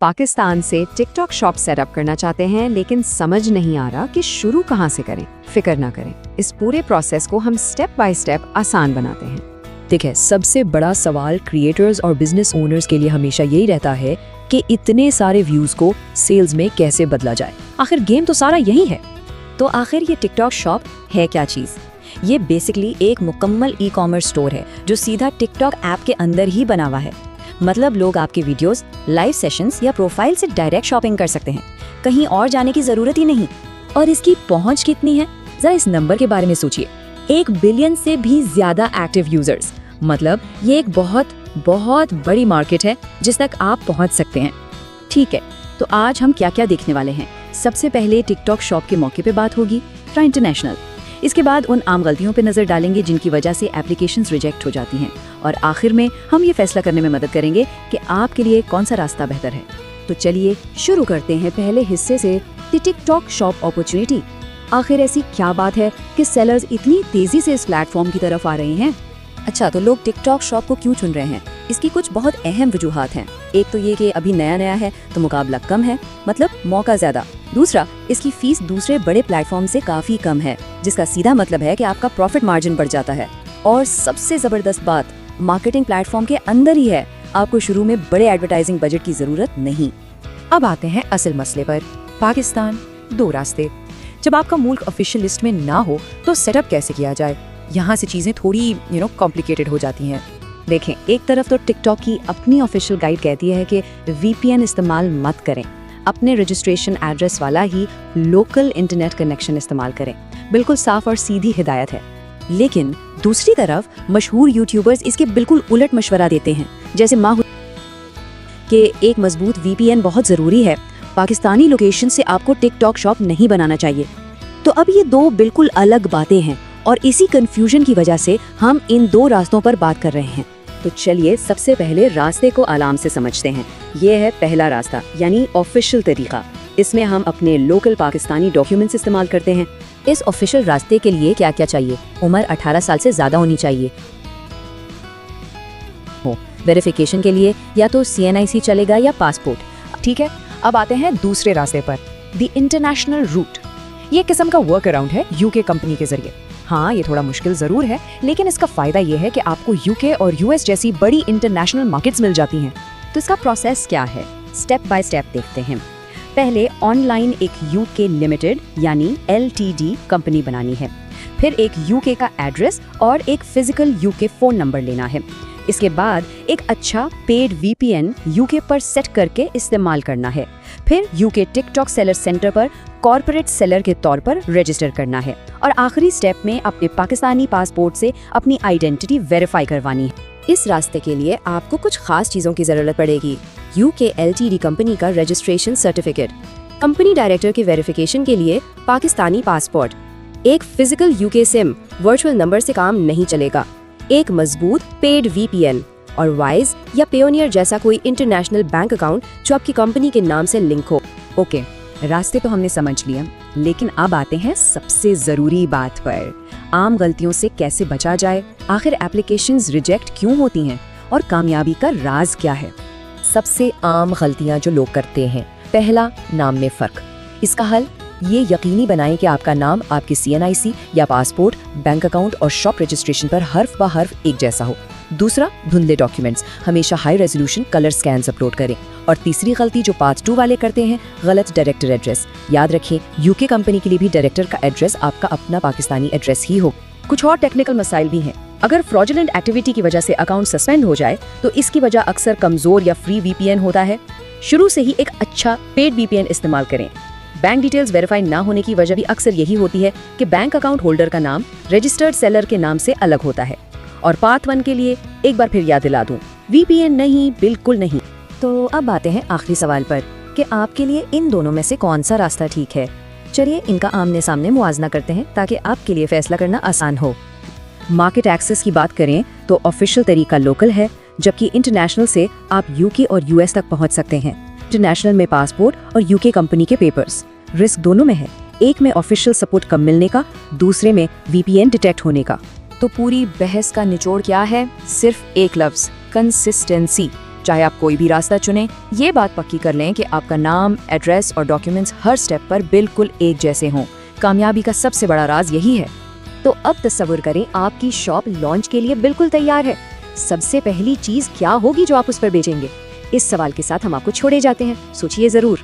पाकिस्तान से TikTok shop setup करना चाहते हैं लेकिन समझ नहीं आ रहा कि शुरू कहां से करें। फिक्र ना करें, इस पूरे प्रोसेस को हम स्टेप बाय स्टेप आसान बनाते हैं। देखिए, सबसे बड़ा सवाल क्रिएटर्स और बिजनेस ओनर्स के लिए हमेशा यही रहता है कि इतने सारे व्यूज को सेल्स में कैसे बदला जाए। आखिर गेम तो सारा यही है। तो आखिर ये टिकटॉक शॉप है क्या चीज़? ये बेसिकली एक मुकम्मल ई कॉमर्स स्टोर है जो सीधा टिकटॉक ऐप के अंदर ही बना हुआ है। मतलब लोग आपके वीडियोस, लाइव सेशंस या प्रोफाइल से डायरेक्ट शॉपिंग कर सकते हैं, कहीं और जाने की ज़रूरत ही नहीं। और इसकी पहुंच कितनी है, जरा इस नंबर के बारे में सोचिए। 1 बिलियन से भी ज्यादा एक्टिव यूजर्स। मतलब ये एक बहुत बहुत बड़ी मार्केट है जिस तक आप पहुंच सकते हैं। ठीक है, तो आज हम क्या क्या देखने वाले हैं। सबसे पहले टिकटॉक शॉप के मौके पे बात होगी, फिर इंटरनेशनल। इसके बाद उन आम गलतियों पे नजर डालेंगे जिनकी वजह से एप्लीकेशंस रिजेक्ट हो जाती हैं, और आखिर में हम ये फैसला करने में मदद करेंगे कि आपके लिए कौन सा रास्ता बेहतर है। तो चलिए शुरू करते हैं पहले हिस्से से, टिकटॉक शॉप अपॉर्चुनिटी। आखिर ऐसी क्या बात है कि सेलर्स इतनी तेजी से इस प्लेटफॉर्म की तरफ आ रहे हैं? अच्छा, तो लोग टिकटॉक शॉप को क्यों चुन रहे हैं? इसकी कुछ बहुत अहम वजूहात हैं। एक तो ये कि अभी नया नया है तो मुकाबला कम है, मतलब मौका ज़्यादा। दूसरा, इसकी फीस दूसरे बड़े प्लेटफॉर्म से काफ़ी कम है, जिसका सीधा मतलब है कि आपका प्रॉफिट मार्जिन बढ़ जाता है। और सबसे ज़बरदस्त बात, मार्केटिंग प्लेटफॉर्म के अंदर ही है। आपको शुरू में बड़े एडवर्टाइजिंग बजट की ज़रूरत नहीं। अब आते हैं असल मसले पर। पाकिस्तान, 2 रास्ते। जब आपका मुल्क ऑफिशियल लिस्ट में ना हो तो सेटअप कैसे किया जाए, यहाँ से चीज़ें थोड़ी कॉम्प्लिकेटेड हो जाती हैं। देखें, एक तरफ तो टिकटॉक की अपनी ऑफिशियल गाइड कहती है कि VPN इस्तेमाल मत करें, अपने रजिस्ट्रेशन एड्रेस वाला ही लोकल इंटरनेट कनेक्शन इस्तेमाल करें। बिल्कुल साफ और सीधी हिदायत है। लेकिन दूसरी तरफ मशहूर यूट्यूबर्स इसके बिल्कुल उलट मशवरा देते हैं, जैसे कि एक मजबूत VPN बहुत ज़रूरी है, पाकिस्तानी लोकेशन से आपको टिकटॉक शॉप नहीं बनाना चाहिए। तो अब ये 2 बिल्कुल अलग बातें हैं, और इसी कंफ्यूजन की वजह से हम इन 2 रास्तों पर बात कर रहे हैं। तो चलिए सबसे पहले रास्ते को आराम से समझते हैं। ये है पहला रास्ता, यानी ऑफिशियल तरीका। इसमें हम अपने लोकल पाकिस्तानी डॉक्यूमेंट्स इस्तेमाल करते हैं। इस ऑफिशियल रास्ते के लिए क्या क्या चाहिए? उम्र 18 साल से ज़्यादा होनी चाहिए। वेरिफिकेशन के लिए या तो CNIC चलेगा या पासपोर्ट। ठीक है, अब आते हैं दूसरे रास्ते पर, द इंटरनेशनल रूट। ये किस्म का वर्क अराउंड है UK कंपनी के जरिए। हाँ, ये थोड़ा मुश्किल ज़रूर है, लेकिन इसका फ़ायदा ये है कि आपको UK और US जैसी बड़ी इंटरनेशनल मार्केट्स मिल जाती हैं। तो इसका प्रोसेस क्या है, स्टेप बाय स्टेप देखते हैं। पहले ऑनलाइन एक UK लिमिटेड यानी LTD कंपनी बनानी है। फिर एक UK का एड्रेस और एक फिजिकल UK फ़ोन नंबर लेना है। इसके बाद एक अच्छा पेड VPN UK पर सेट करके इस्तेमाल करना है। फिर UK टिकटॉक सेलर सेंटर पर कॉर्पोरेट सेलर के तौर पर रजिस्टर करना है, और आखिरी स्टेप में अपने पाकिस्तानी पासपोर्ट से अपनी आइडेंटिटी वेरीफाई करवानी है। इस रास्ते के लिए आपको कुछ खास चीज़ों की ज़रूरत पड़ेगी। UK LTD कंपनी का रजिस्ट्रेशन सर्टिफिकेट, कंपनी डायरेक्टर के वेरिफिकेशन के लिए पाकिस्तानी पासपोर्ट, एक physical UK SIM, virtual number से काम नहीं चलेगा, एक मजबूत पेड VPN, और वाइज या पेयोनियर जैसा कोई इंटरनेशनल बैंक अकाउंट जो आपकी कंपनी के नाम से लिंक हो। ओके, रास्ते तो हमने समझ लिए, लेकिन अब आते हैं सबसे ज़रूरी बात पर, आम गलतियों से कैसे बचा जाए। आखिर एप्लीकेशंस रिजेक्ट क्यों होती हैं और कामयाबी का राज क्या है? सबसे आम गलतियां जो लोग करते हैं, पहला, नाम में फ़र्क। इसका हल, ये यकीनी बनाएं कि आपका नाम आपके CNIC या पासपोर्ट, बैंक अकाउंट और शॉप रजिस्ट्रेशन पर हर्फ ब हर्फ एक जैसा हो। दूसरा, धुंधले डॉक्यूमेंट्स, हमेशा high resolution colour scans upload करें। और तीसरी गलती जो पार्ट 2 वाले करते हैं, गलत डायरेक्टर एड्रेस। याद रखें, UK कंपनी के लिए भी डायरेक्टर का एड्रेस आपका अपना पाकिस्तानी एड्रेस ही हो। कुछ और टेक्निकल मसाइल भी हैं। अगर फ्रॉडुलेंट एक्टिविटी की वजह से अकाउंट सस्पेंड हो जाए तो इसकी वजह अक्सर कमजोर या फ्री VPN होता है। शुरू से ही एक अच्छा पेड VPN इस्तेमाल करें। बैंक डिटेल्स वेरीफाई ना होने की वजह भी अक्सर यही होती है कि बैंक अकाउंट होल्डर का नाम रजिस्टर्ड सेलर के नाम से अलग होता है। और पार्ट 1 के लिए एक बार फिर याद दिला दूं, VPN नहीं, बिल्कुल नहीं। तो अब आते हैं आखिरी सवाल पर कि आपके लिए इन दोनों में से कौन सा रास्ता ठीक है। चलिए इनका आमने सामने मुआवजा करते हैं ताकि आपके लिए फैसला करना आसान हो। मार्केट एक्सेस की बात करें तो ऑफिशियल तरीका लोकल है, जबकि इंटरनेशनल से आप UK और US तक पहुंच सकते हैं। इंटरनेशनल में पासपोर्ट और UK कंपनी के पेपर्स। रिस्क दोनों में है, एक में ऑफिशियल सपोर्ट कम मिलने का, दूसरे में VPN डिटेक्ट होने का। तो पूरी बहस का निचोड़ क्या है? सिर्फ एक लफ्ज़, कंसिस्टेंसी। चाहे आप कोई भी रास्ता चुनें, ये बात पक्की कर लें कि आपका नाम, एड्रेस और डॉक्यूमेंट्स हर स्टेप पर बिल्कुल एक जैसे हों। कामयाबी का सबसे बड़ा राज यही है। तो अब तस्वुर करें आपकी शॉप लॉन्च के लिए बिल्कुल तैयार है। सबसे पहली चीज क्या होगी जो आप उस पर बेचेंगे? इस सवाल के साथ हम आपको छोड़े जाते हैं, सोचिए जरूर।